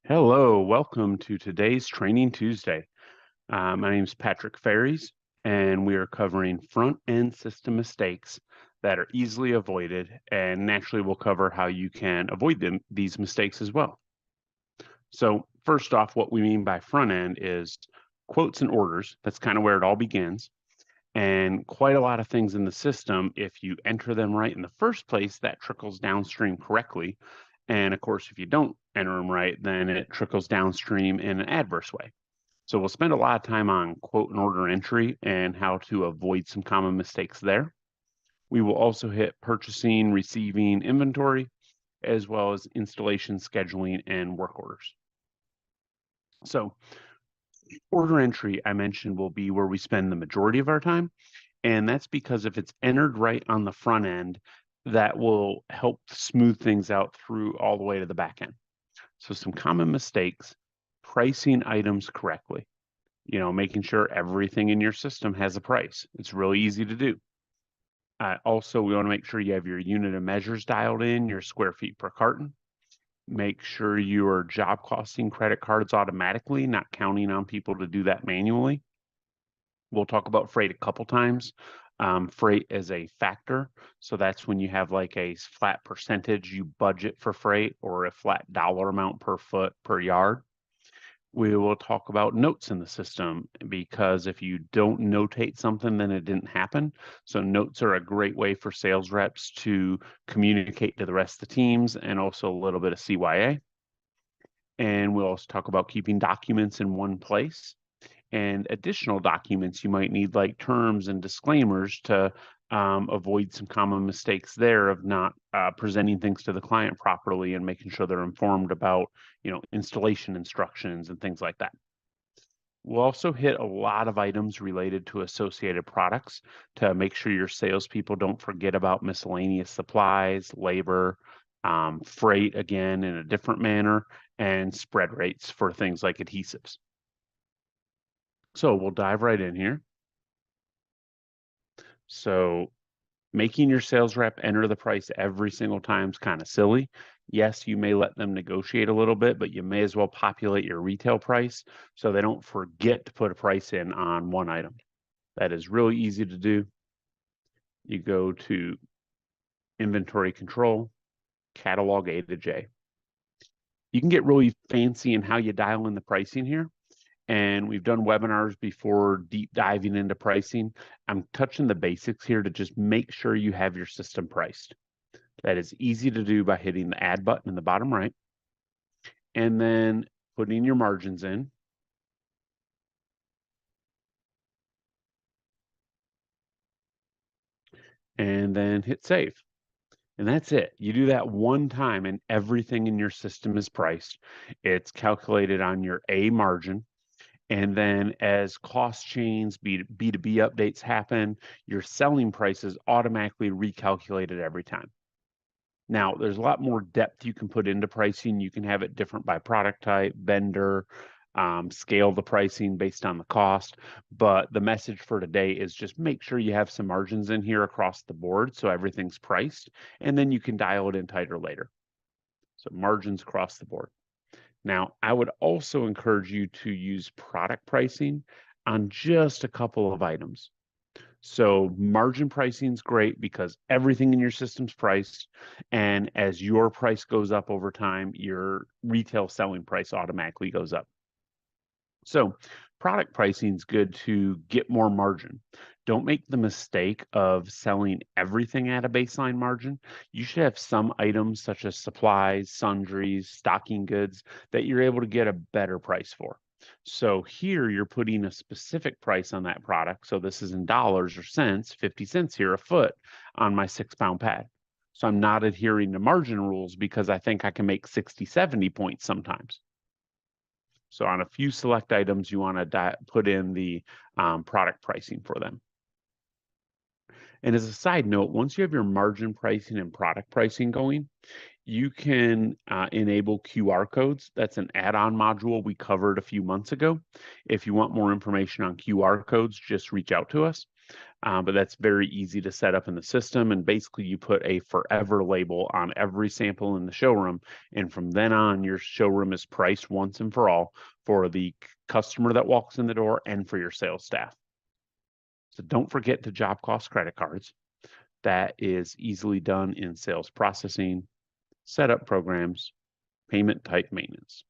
Hello, welcome to today's Training Tuesday. My name is Patrick Ferries, and we are covering front-end system mistakes that are easily avoided, and naturally we'll cover how you can avoid these mistakes as well. So first off, what we mean by front-end is quotes and orders. That's kind of where it all begins. And quite a lot of things in the system, if you enter them right in the first place, that trickles downstream correctly. And of course, if you don't enter them right, then it trickles downstream in an adverse way. So we'll spend a lot of time on quote and order entry and how to avoid some common mistakes there. We will also hit purchasing, receiving, inventory, as well as installation, scheduling, and work orders. So order entry, I mentioned, will be where we spend the majority of our time. And that's because if it's entered right on the front end, that will help smooth things out through all the way to the back end. So some common mistakes: pricing items correctly. Making sure everything in your system has a price. It's really easy to do. Also, we want to make sure you have your unit of measures dialed in, your square feet per carton. Make sure you are job costing credit cards automatically, not counting on people to do that manually. We'll talk about freight a couple times. Freight is a factor. So that's when you have like a flat percentage you budget for freight or a flat dollar amount per foot per yard. We will talk about notes in the system, because if you don't notate something, then it didn't happen. So notes are a great way for sales reps to communicate to the rest of the teams, and also a little bit of CYA. And we'll also talk about keeping documents in one place, and additional documents you might need, like terms and disclaimers, to avoid some common mistakes there of not presenting things to the client properly and making sure they're informed about, installation instructions and things like that. We'll also hit a lot of items related to associated products to make sure your salespeople don't forget about miscellaneous supplies, labor, freight, again, in a different manner, and spread rates for things like adhesives. So we'll dive right in here. So making your sales rep enter the price every single time is kind of silly. Yes, you may let them negotiate a little bit, but you may as well populate your retail price so they don't forget to put a price in on one item. That is really easy to do. You go to inventory control, catalog A to J. You can get really fancy in how you dial in the pricing here. And we've done webinars before deep diving into pricing. I'm touching the basics here to just make sure you have your system priced. That is easy to do by hitting the add button in the bottom right, and then putting your margins in. And then hit save. And that's it. You do that one time and everything in your system is priced. It's calculated on your A margin. And then as cost change, B2B updates happen, your selling price is automatically recalculated every time. Now, there's a lot more depth you can put into pricing. You can have it different by product type, vendor, scale the pricing based on the cost. But the message for today is just make sure you have some margins in here across the board so everything's priced, and then you can dial it in tighter later. So margins across the board. Now, I would also encourage you to use product pricing on just a couple of items. So margin pricing is great because everything in your system's priced, and as your price goes up over time, your retail selling price automatically goes up. So product pricing is good to get more margin. Don't make the mistake of selling everything at a baseline margin. You should have some items such as supplies, sundries, stocking goods that you're able to get a better price for. So here you're putting a specific price on that product. So this is in dollars or cents, 50 cents here a foot on my 6-pound pad. So I'm not adhering to margin rules because I think I can make 60, 70 points sometimes. So on a few select items, you want to put in the product pricing for them. And as a side note, once you have your margin pricing and product pricing going, you can enable QR codes. That's an add-on module we covered a few months ago. If you want more information on QR codes, just reach out to us. but that's very easy to set up in the system. And basically, you put a forever label on every sample in the showroom. And from then on, your showroom is priced once and for all for the customer that walks in the door and for your sales staff. So don't forget to job cost credit cards. That is easily done in sales processing, setup programs, payment type maintenance.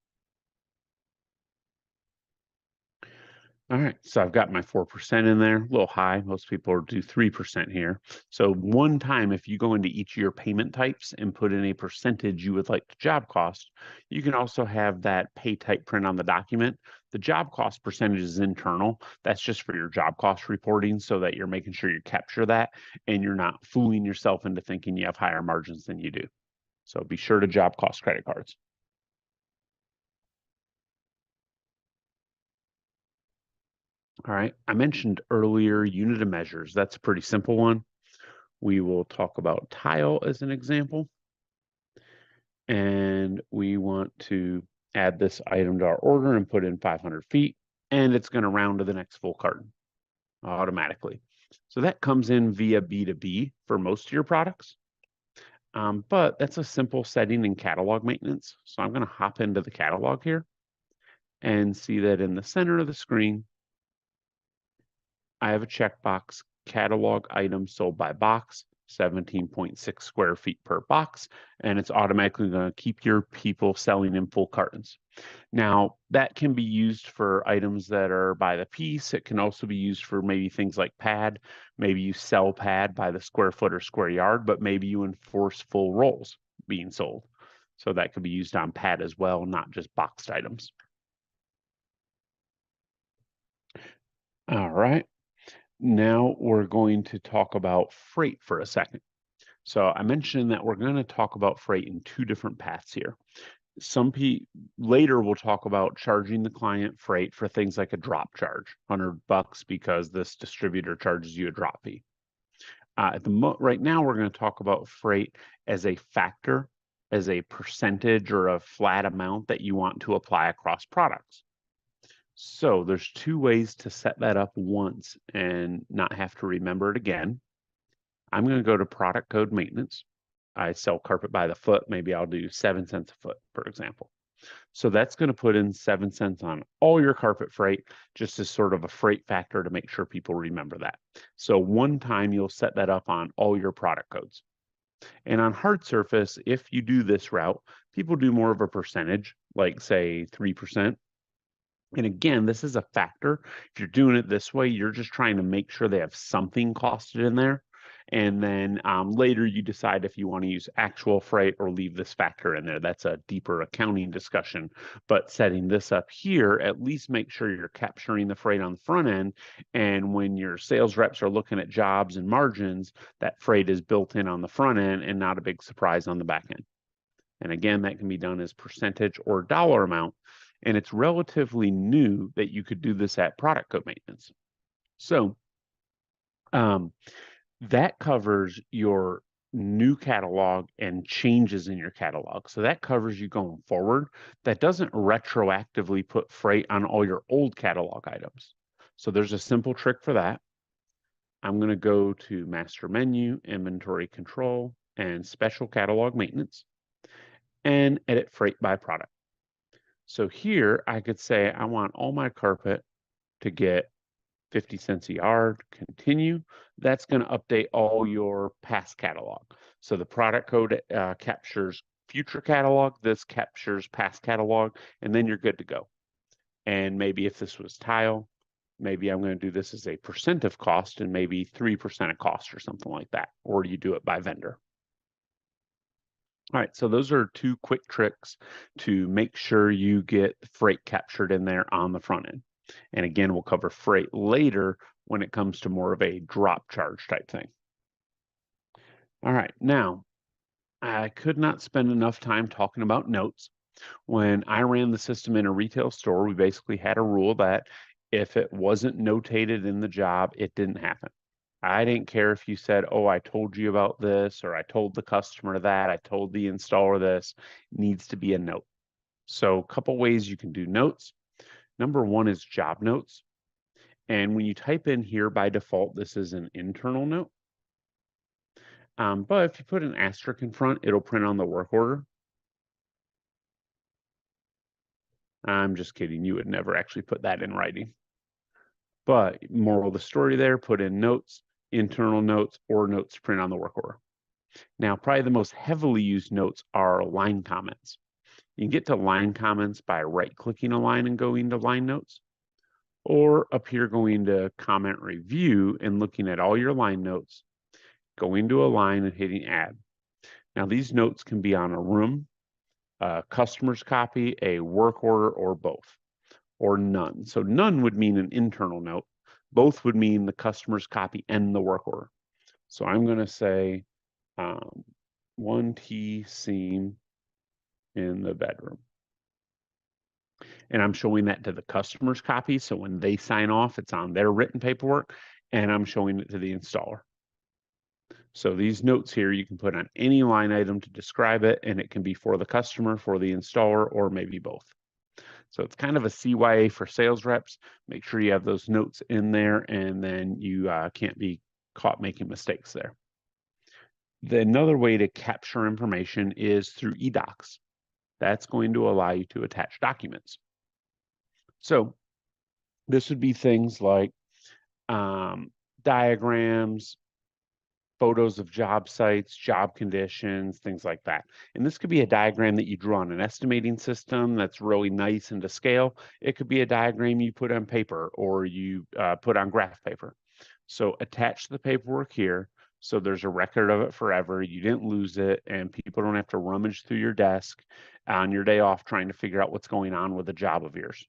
All right, so I've got my 4% in there, a little high. Most people do 3% here. So one time, if you go into each of your payment types and put in a percentage you would like to job cost, you can also have that pay type print on the document. The job cost percentage is internal. That's just for your job cost reporting so that you're making sure you capture that and you're not fooling yourself into thinking you have higher margins than you do. So be sure to job cost credit cards. All right, I mentioned earlier unit of measures. That's a pretty simple one. We will talk about tile as an example. And we want to add this item to our order and put in 500 feet. And it's going to round to the next full carton automatically. So that comes in via B2B for most of your products. But that's a simple setting in catalog maintenance. So I'm going to hop into the catalog here and see that in the center of the screen, I have a checkbox, catalog item sold by box, 17.6 square feet per box, and it's automatically going to keep your people selling in full cartons. Now, that can be used for items that are by the piece. It can also be used for maybe things like pad. Maybe you sell pad by the square foot or square yard, but maybe you enforce full rolls being sold. So that could be used on pad as well, not just boxed items. All right. Now we're going to talk about freight for a second. So I mentioned that we're going to talk about freight in two different paths here. Later we'll talk about charging the client freight for things like a drop charge, $100 because this distributor charges you a drop fee. Right now we're going to talk about freight as a factor, as a percentage or a flat amount that you want to apply across products. So there's two ways to set that up once and not have to remember it again. I'm going to go to product code maintenance. I sell carpet by the foot. Maybe I'll do 7 cents a foot, for example. So that's going to put in 7 cents on all your carpet freight, just as sort of a freight factor to make sure people remember that. So one time you'll set that up on all your product codes. And on hard surface, if you do this route, people do more of a percentage, like say 3%. And again, this is a factor. If you're doing it this way, you're just trying to make sure they have something costed in there. And then later you decide if you want to use actual freight or leave this factor in there. That's a deeper accounting discussion. But setting this up here, at least make sure you're capturing the freight on the front end. And when your sales reps are looking at jobs and margins, that freight is built in on the front end and not a big surprise on the back end. And again, that can be done as percentage or dollar amount. And it's relatively new that you could do this at product code maintenance. So that covers your new catalog and changes in your catalog. So that covers you going forward. That doesn't retroactively put freight on all your old catalog items. So there's a simple trick for that. I'm going to go to master menu, inventory control, and special catalog maintenance, and edit freight by product. So here I could say I want all my carpet to get 50 cents a yard, continue. That's going to update all your past catalog. So the product code captures future catalog, this captures past catalog, and then you're good to go. And maybe if this was tile, maybe I'm going to do this as a percent of cost and maybe 3% of cost or something like that. Or you do it by vendor. All right, so those are two quick tricks to make sure you get freight captured in there on the front end. And again, we'll cover freight later when it comes to more of a drop charge type thing. All right, now I could not spend enough time talking about notes. When I ran the system in a retail store, we basically had a rule that if it wasn't notated in the job, it didn't happen. I didn't care if you said, oh, I told you about this, or I told the customer that, I told the installer this. It needs to be a note. So a couple ways you can do notes. Number one is job notes. And when you type in here by default, this is an internal note. But if you put an asterisk in front, it'll print on the work order. I'm just kidding. You would never actually put that in writing. But moral of the story there, put in notes, internal notes, or notes to print on the work order. Now, probably the most heavily used notes are line comments. You can get to line comments by right-clicking a line and going to line notes, or up here going to comment review and looking at all your line notes, going to a line and hitting add. Now, these notes can be on a room, a customer's copy, a work order, or both, or none. So none would mean an internal note. Both would mean the customer's copy and the work order. So I'm going to say 1T seam in the bedroom. And I'm showing that to the customer's copy. So when they sign off, it's on their written paperwork, and I'm showing it to the installer. So these notes here, you can put on any line item to describe it, and it can be for the customer, for the installer, or maybe both. So it's kind of a CYA for sales reps. Make sure you have those notes in there, and then you can't be caught making mistakes there. Another way to capture information is through eDocs. That's going to allow you to attach documents. So this would be things like diagrams, photos of job sites, job conditions, things like that. And this could be a diagram that you drew on an estimating system that's really nice and to scale. It could be a diagram you put on paper or you put on graph paper. So attach the paperwork here so there's a record of it forever. You didn't lose it, and people don't have to rummage through your desk on your day off trying to figure out what's going on with a job of yours.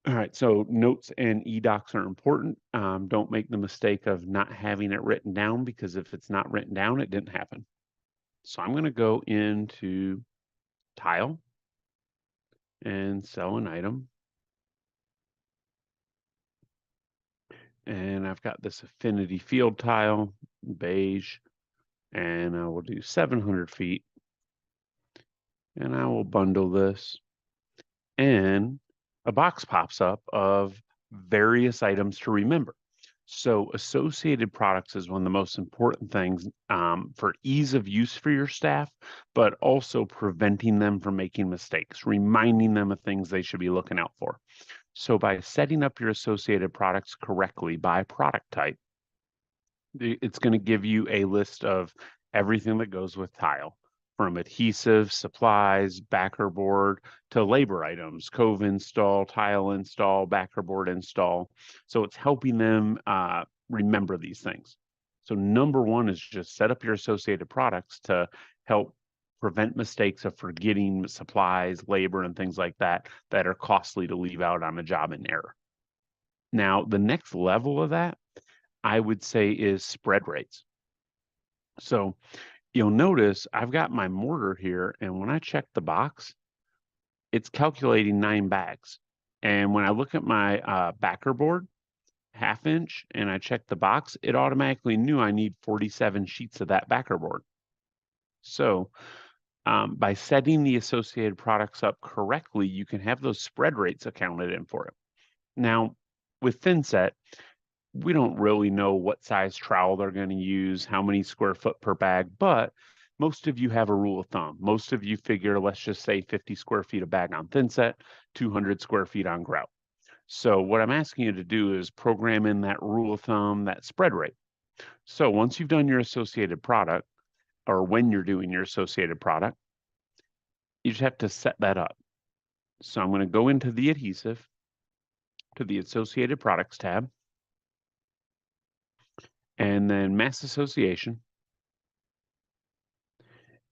All right, so notes and eDocs are important. Don't make the mistake of not having it written down, because if it's not written down, it didn't happen. So I'm going to go into tile and sell an item. And I've got this affinity field tile, beige, and I will do 700 feet. And I will bundle this. And a box pops up of various items to remember. So associated products is one of the most important things for ease of use for your staff, but also preventing them from making mistakes, reminding them of things they should be looking out for. So by setting up your associated products correctly by product type, it's going to give you a list of everything that goes with tile, from adhesive, supplies, backer board, to labor items, cove install, tile install, backer board install. So it's helping them remember these things. So number one is just set up your associated products to help prevent mistakes of forgetting supplies, labor, and things like that that are costly to leave out on a job in error. Now, the next level of that, I would say, is spread rates. So you'll notice I've got my mortar here, and when I check the box, it's calculating 9 bags. And when I look at my backer board, 1/2 inch, and I check the box, it automatically knew I need 47 sheets of that backer board. So by setting the associated products up correctly, you can have those spread rates accounted in for it. Now, with thinset, we don't really know what size trowel they're going to use, how many square foot per bag, but most of you have a rule of thumb. Most of you figure, let's just say 50 square feet a bag on thinset, 200 square feet on grout. So what I'm asking you to do is program in that rule of thumb, that spread rate. So once you've done your associated product, or when you're doing your associated product, you just have to set that up. So I'm going to go into the adhesive, to the associated products tab, and then mass association.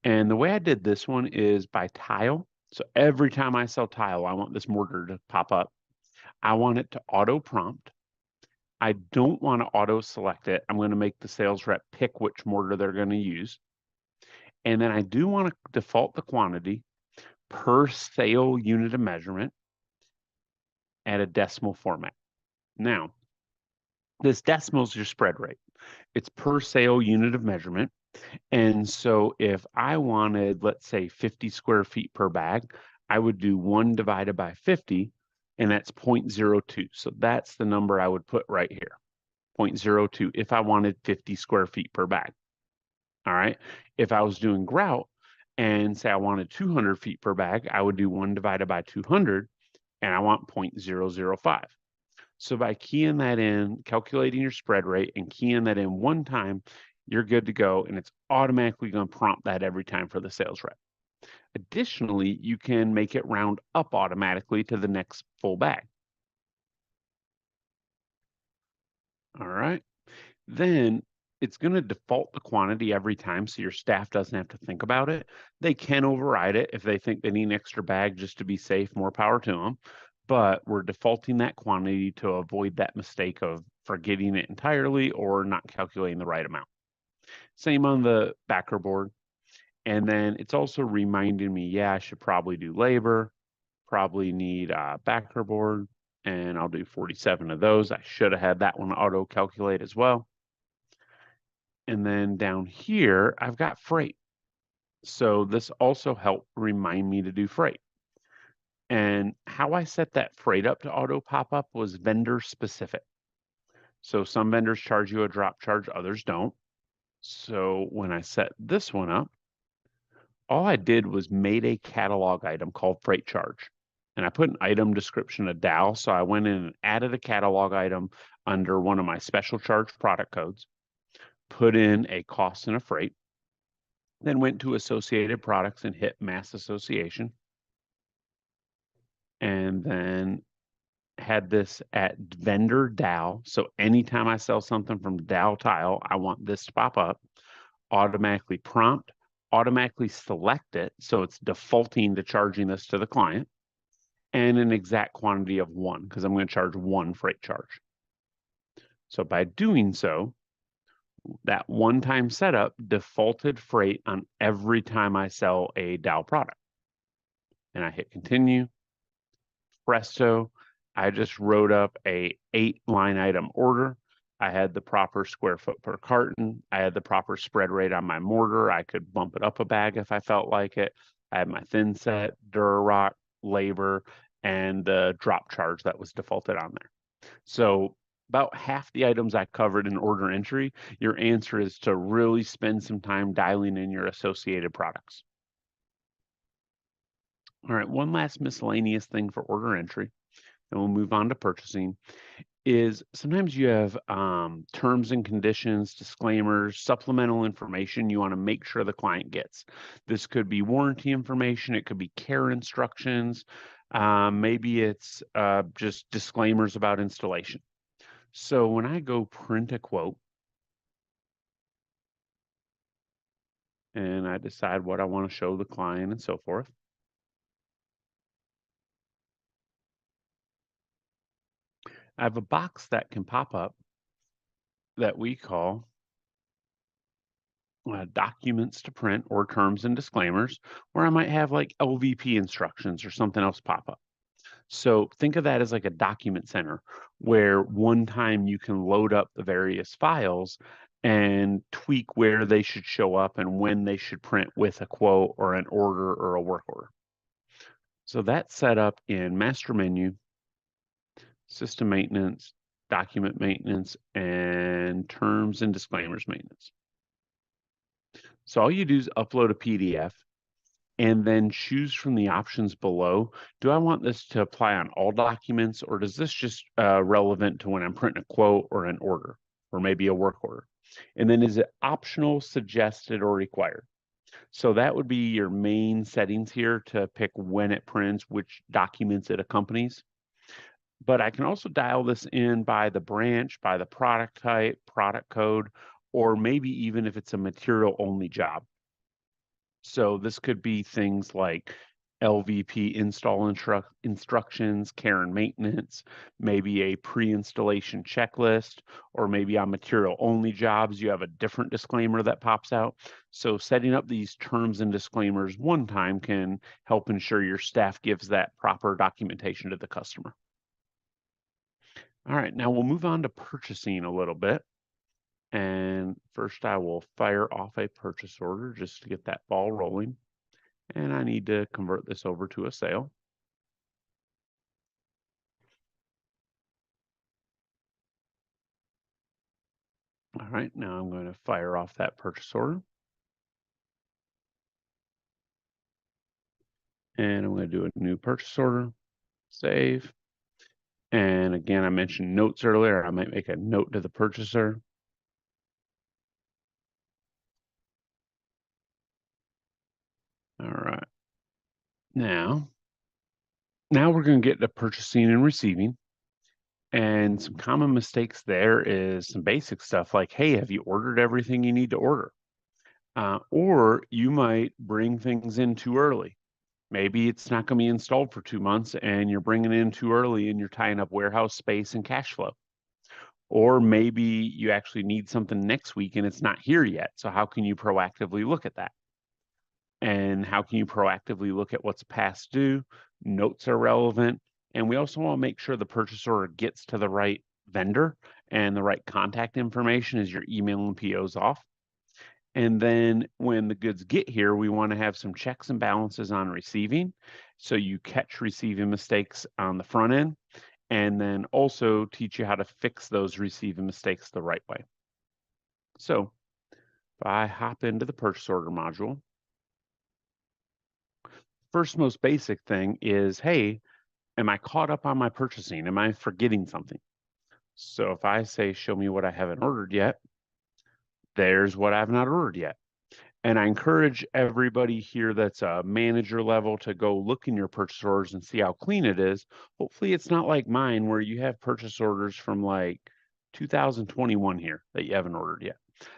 And the way I did this one is by tile. So every time I sell tile, I want this mortar to pop up. I want it to auto prompt. I don't want to auto select it. I'm going to make the sales rep pick which mortar they're going to use. And then I do want to default the quantity per sale unit of measurement at a decimal format. Now, this decimal is your spread rate. It's per sale unit of measurement. And so if I wanted, let's say, 50 square feet per bag, I would do 1 divided by 50, and that's 0.02. So that's the number I would put right here, 0.02, if I wanted 50 square feet per bag. All right. If I was doing grout and say I wanted 200 feet per bag, I would do 1 divided by 200, and I want 0.005. So by keying that in, calculating your spread rate and keying that in one time, you're good to go, and it's automatically going to prompt that every time for the sales rep. Additionally, you can make it round up automatically to the next full bag. All right. Then it's going to default the quantity every time so your staff doesn't have to think about it. They can override it if they think they need an extra bag just to be safe, more power to them. But we're defaulting that quantity to avoid that mistake of forgetting it entirely or not calculating the right amount. Same on the backer board. And then it's also reminding me, yeah, I should probably do labor, probably need a backer board, and I'll do 47 of those. I should have had that one auto calculate as well. And then down here, I've got freight. So this also helped remind me to do freight. And how I set that freight up to auto pop up was vendor specific. So some vendors charge you a drop charge, others don't. So when I set this one up, all I did was made a catalog item called freight charge. And I put an item description of Dow. So I went in and added a catalog item under one of my special charge product codes, put in a cost and a freight, then went to associated products and hit mass association. And then had this at vendor Dow. So anytime I sell something from Dow Tile, I want this to pop up, automatically prompt, automatically select it. So it's defaulting to charging this to the client, and an exact quantity of 1, because I'm going to charge 1 freight charge. So by doing so, that one-time setup defaulted freight on every time I sell a Dow product. And I hit continue. Presto, I just wrote up a 8-line item order. I had the proper square foot per carton. I had the proper spread rate on my mortar. I could bump it up a bag if I felt like it. I had my thin set, Durarock, labor, and the drop charge that was defaulted on there. So about half the items I covered in order entry, your answer is to really spend some time dialing in your associated products. All right, one last miscellaneous thing for order entry, and we'll move on to purchasing, is sometimes you have terms and conditions, disclaimers, supplemental information you want to make sure the client gets. This could be warranty information, it could be care instructions, maybe it's just disclaimers about installation. So when I go print a quote and I decide what I want to show the client and so forth, I have a box that can pop up that we call documents to print or terms and disclaimers, where I might have like LVP instructions or something else pop up. So think of that as like a document center where one time you can load up the various files and tweak where they should show up and when they should print with a quote or an order or a work order. So that's set up in master menu, system maintenance, document maintenance, and terms and disclaimers maintenance. So all you do is upload a PDF and then choose from the options below. Do I want this to apply on all documents, or does this just relevant to when I'm printing a quote or an order, or maybe a work order? And then is it optional, suggested, or required? So that would be your main settings here to pick when it prints, which documents it accompanies. But I can also dial this in by the branch, by the product type, product code, or maybe even if it's a material only job. So this could be things like LVP install instructions, care and maintenance, maybe a pre-installation checklist, or maybe on material only jobs, you have a different disclaimer that pops out. So setting up these terms and disclaimers one time can help ensure your staff gives that proper documentation to the customer. All right, now we'll move on to purchasing a little bit. And first I will fire off a purchase order just to get that ball rolling. And I need to convert this over to a sale. All right, now I'm going to fire off that purchase order. And I'm going to do a new purchase order, save. And again, I mentioned notes earlier. I might make a note to the purchaser. All right. Now we're going to get to purchasing and receiving. And some common mistakes there is some basic stuff like, hey, have you ordered everything you need to order? Or you might bring things in too early. Maybe it's not going to be installed for 2 months and you're bringing it in too early and you're tying up warehouse space and cash flow. Or maybe you actually need something next week and it's not here yet. So, how can you proactively look at that? And how can you proactively look at what's past due? Notes are relevant. And we also want to make sure the purchase order gets to the right vendor and the right contact information as you're emailing POs off. And then when the goods get here, we want to have some checks and balances on receiving. So you catch receiving mistakes on the front end and then also teach you how to fix those receiving mistakes the right way. So if I hop into the purchase order module, first most basic thing is, hey, am I caught up on my purchasing? Am I forgetting something? So if I say, show me what I haven't ordered yet, there's what I've not ordered yet. And I encourage everybody here that's a manager level to go look in your purchase orders and see how clean it is. Hopefully it's not like mine where you have purchase orders from like 2021 here that you haven't ordered yet.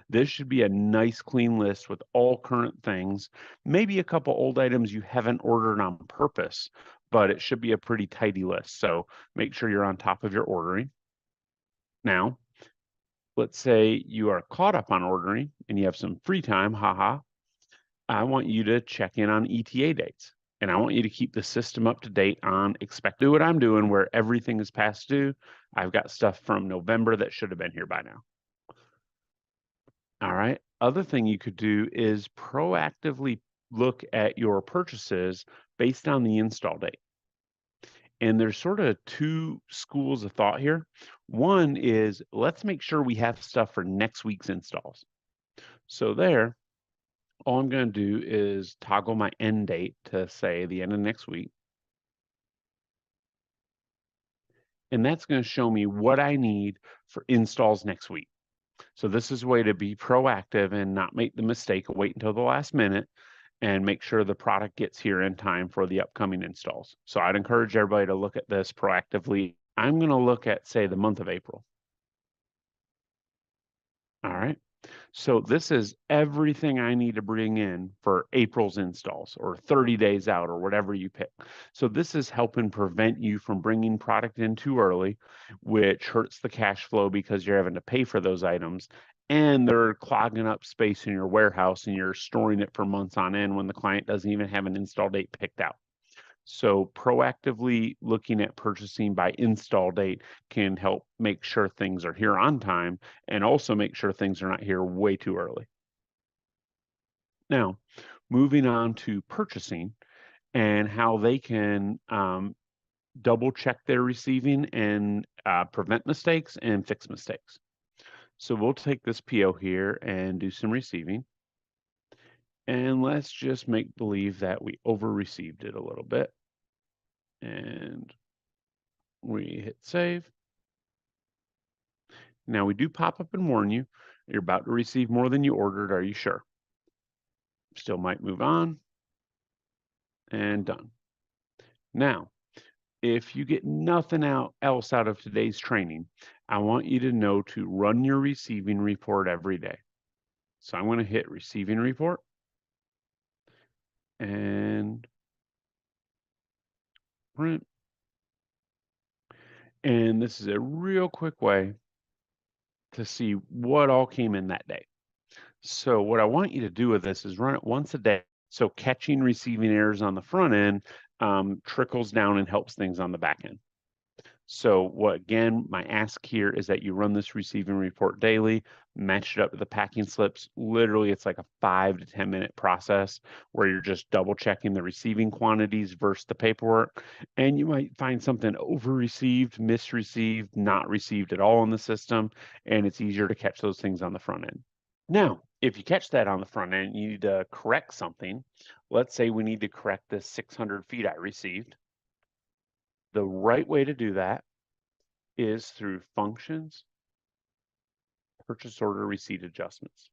This should be a nice clean list with all current things, maybe a couple old items you haven't ordered on purpose, but it should be a pretty tidy list. So make sure you're on top of your ordering. Now, let's say you are caught up on ordering and you have some free time, haha. I want you to check in on ETA dates. And I want you to keep the system up to date on expect do what I'm doing where everything is past due. I've got stuff from November that should have been here by now. All right. Other thing you could do is proactively look at your purchases based on the install date. And there's sort of two schools of thought here. One is let's make sure we have stuff for next week's installs. So there, all I'm going to do is toggle my end date to say the end of next week. And that's going to show me what I need for installs next week. So this is a way to be proactive and not make the mistake of wait until the last minute and make sure the product gets here in time for the upcoming installs. So I'd encourage everybody to look at this proactively. I'm going to look at, say, the month of April. All right. So this is everything I need to bring in for April's installs or 30 days out or whatever you pick. So this is helping prevent you from bringing product in too early, which hurts the cash flow because you're having to pay for those items and they're clogging up space in your warehouse and you're storing it for months on end when the client doesn't even have an install date picked out. So proactively looking at purchasing by install date can help make sure things are here on time and also make sure things are not here way too early. Now, moving on to purchasing and how they can double check their receiving and prevent mistakes and fix mistakes. So we'll take this PO here and do some receiving. And let's just make believe that we over received it a little bit. And we hit save. Now we do pop up and warn you, you're about to receive more than you ordered. Are you sure? Still might move on and done. Now, if you get nothing else out of today's training, I want you to know to run your receiving report every day. So I'm going to hit receiving report and print. And this is a real quick way to see what all came in that day. So what I want you to do with this is run it once a day. So catching receiving errors on the front end trickles down and helps things on the back end. So again, my ask here is that you run this receiving report daily, match it up to the packing slips. Literally, it's like a 5 to 10 minute process where you're just double checking the receiving quantities versus the paperwork. And you might find something over received, misreceived, not received at all in the system. And it's easier to catch those things on the front end. Now, if you catch that on the front end, you need to correct something. Let's say we need to correct this 600 feet I received. The right way to do that is through functions, purchase order receipt adjustments.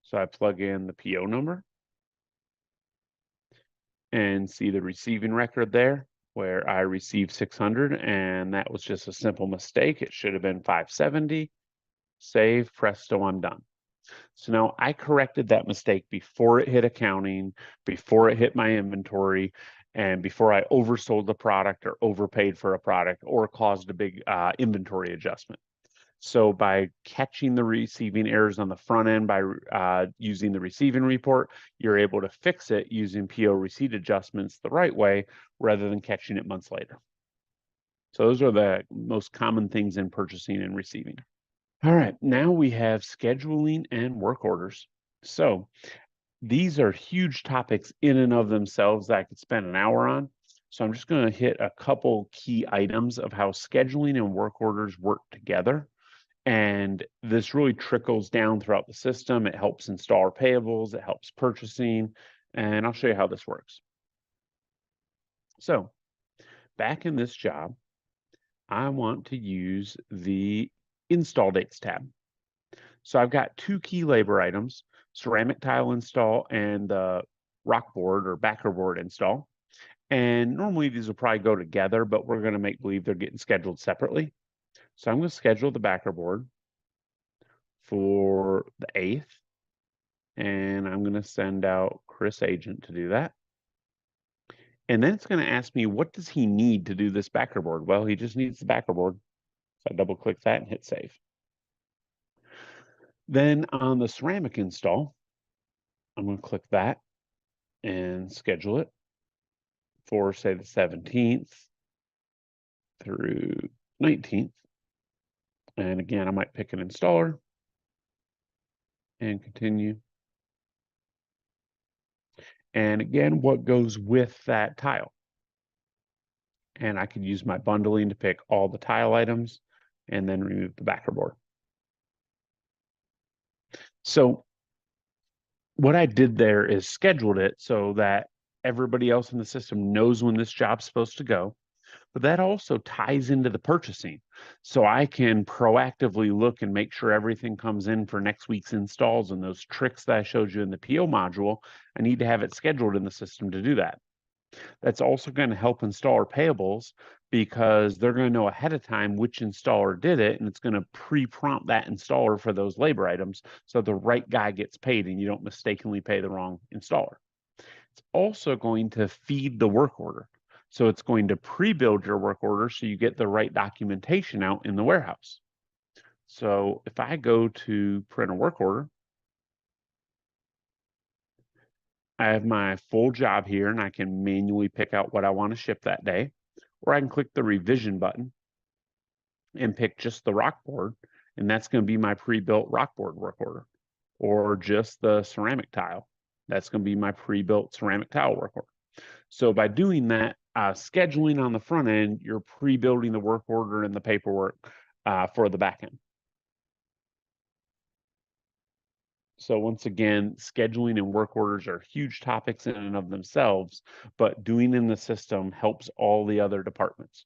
So I plug in the PO number and see the receiving record there where I received 600 and that was just a simple mistake. It should have been 570. Save, presto, I'm done. So now I corrected that mistake before it hit accounting, before it hit my inventory, and before I oversold the product or overpaid for a product or caused a big inventory adjustment. So by catching the receiving errors on the front end by using the receiving report, you're able to fix it using PO receipt adjustments the right way rather than catching it months later. So those are the most common things in purchasing and receiving. All right, now we have scheduling and work orders. So these are huge topics in and of themselves that I could spend an hour on. So I'm just going to hit a couple key items of how scheduling and work orders work together. And this really trickles down throughout the system. It helps installer payables, it helps purchasing, and I'll show you how this works. So back in this job, I want to use the install dates tab. So I've got two key labor items, ceramic tile install and the rock board or backer board install. And normally these will probably go together, but we're going to make believe they're getting scheduled separately. So I'm going to schedule the backer board for the 8th. And I'm going to send out Chris Agent to do that. And then it's going to ask me, what does he need to do this backer board? Well, he just needs the backer board. So I double click that and hit save. Then on the ceramic install, I'm going to click that and schedule it for, say, the 17th through 19th. And again, I might pick an installer and continue. And again, what goes with that tile? And I could use my bundling to pick all the tile items and then remove the backer board. So what I did there is scheduled it so that everybody else in the system knows when this job's supposed to go. But that also ties into the purchasing. So I can proactively look and make sure everything comes in for next week's installs, and those tricks that I showed you in the PO module, I need to have it scheduled in the system to do that. That's also going to help installer payables because they're going to know ahead of time which installer did it, and it's going to pre-prompt that installer for those labor items so the right guy gets paid and you don't mistakenly pay the wrong installer. It's also going to feed the work order. So it's going to pre-build your work order so you get the right documentation out in the warehouse. So if I go to print a work order, I have my full job here and I can manually pick out what I want to ship that day, or I can click the revision button and pick just the rock board, and that's going to be my pre-built rock board work order, or just the ceramic tile. That's going to be my pre-built ceramic tile work order. So by doing that, scheduling on the front end, you're pre-building the work order and the paperwork for the back end. So once again, scheduling and work orders are huge topics in and of themselves, but doing in the system helps all the other departments.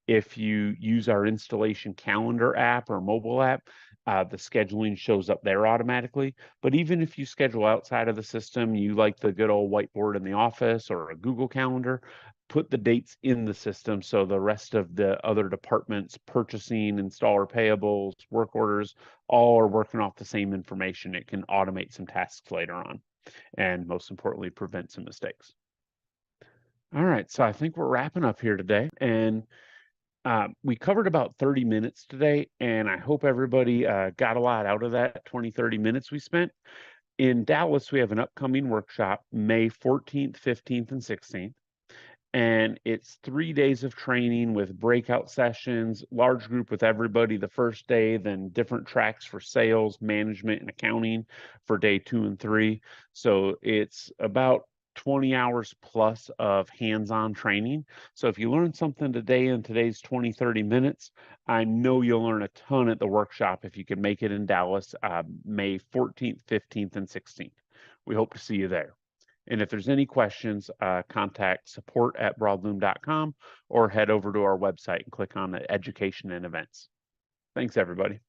If you use our installation calendar app or mobile app, the scheduling shows up there automatically. But even if you schedule outside of the system, you like the good old whiteboard in the office or a Google Calendar, put the dates in the system so the rest of the other departments, purchasing, installer payables, work orders, all are working off the same information. It can automate some tasks later on, and most importantly, prevent some mistakes. All right, so I think we're wrapping up here today. And we covered about 30 minutes today, and I hope everybody got a lot out of that 20, 30 minutes we spent. In Dallas, we have an upcoming workshop, May 14th, 15th, and 16th. And it's 3 days of training with breakout sessions, large group with everybody the first day, then different tracks for sales, management, and accounting for day 2 and 3. So it's about 20 hours plus of hands-on training. So if you learn something today in today's 20, 30 minutes, I know you'll learn a ton at the workshop if you can make it in Dallas, May 14th, 15th, and 16th. We hope to see you there. And if there's any questions, contact support@broadloom.com or head over to our website and click on the education and events. Thanks, everybody.